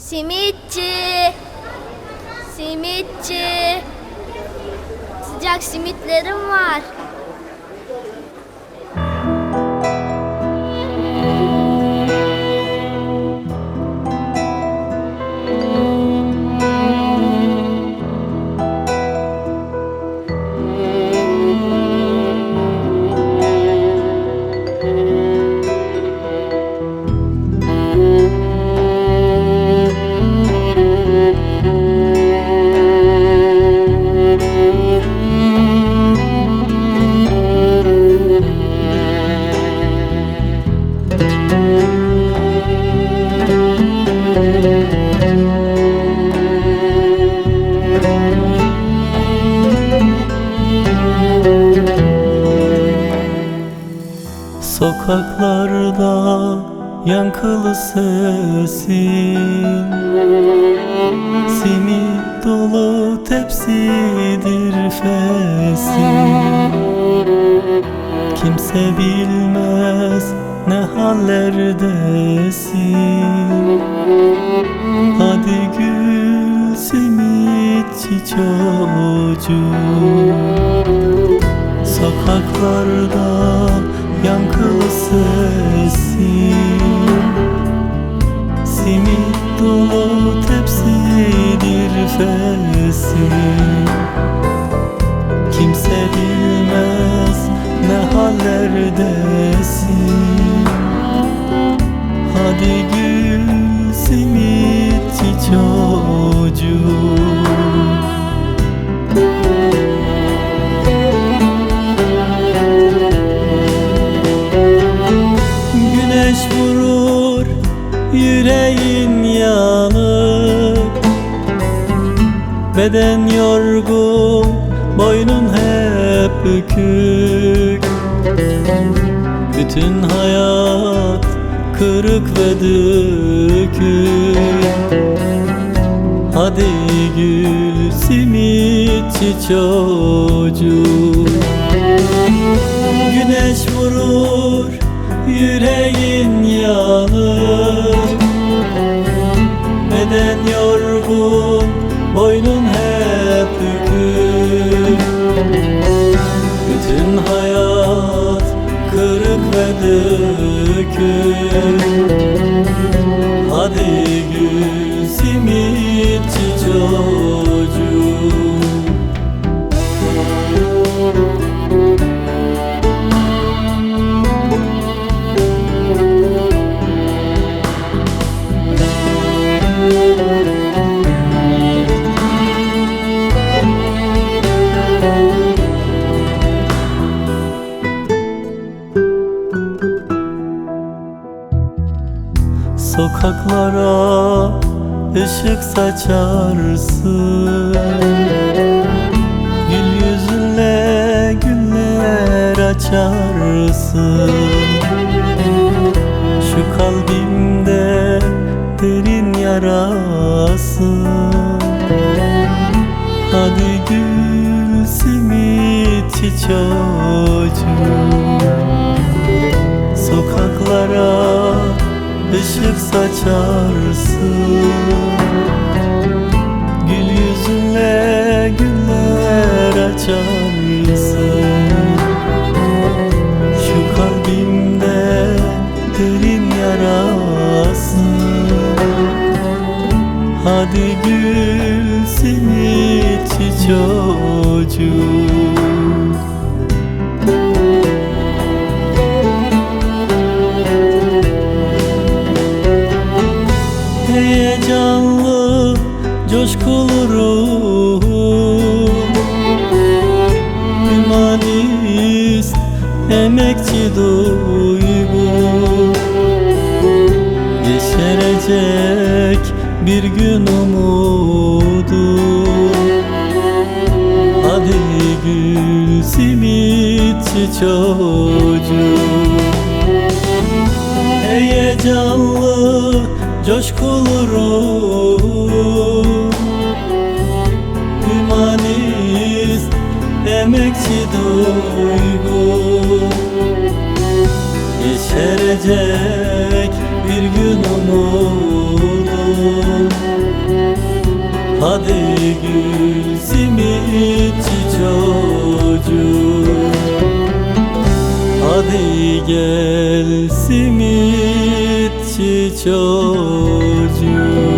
Simitçi, simitçi. Sıcak simitlerim var. Sokaklarda yankılı sesin, simit dolu tepsidir fesin. Kimse bilmez ne hallerdesin. Hadi gül simitçi çocuğum. Sokaklarda yankılı sesin, simit dolu tepsidir fesin. Kimse bilmez ne hallerdesin. Hadi gül simitçi çocuğum. Güneş vurur, yüreğin yanık, beden yorgun, boynun hep bükük. Bütün hayat kırık ve dökük. Hadi gül simitçi çocuğum. Güneş vurur, yüreğin yanık, beden yorgun, boynun hep bükük. Bütün hayat kırık ve dökük. Hadi gül simitçi çocuğum. Sokaklara ışık saçarsın, gül yüzünle güller açarsın. Şu kalbimde derin yarasın. Hadi gül simitçi çocuğum. Sokaklara ışık saçarsın, gül yüzünle güller açarsın. Şu kalbimde derin yarasın. Hadi gül simitçi çocuğum. Heyecanlı, coşkulu ruhum, hümanist, emekçi duygum. Yeşerecek bir gün umudum. Hadi gül simitçi çocuğum. Heyecanlı, coşkulu ruhum, hümanist, emekçi duygum. Yeşerecek bir gün umudum. Hadi gül simitçi çocuk, hadi gel simitçi çocuk.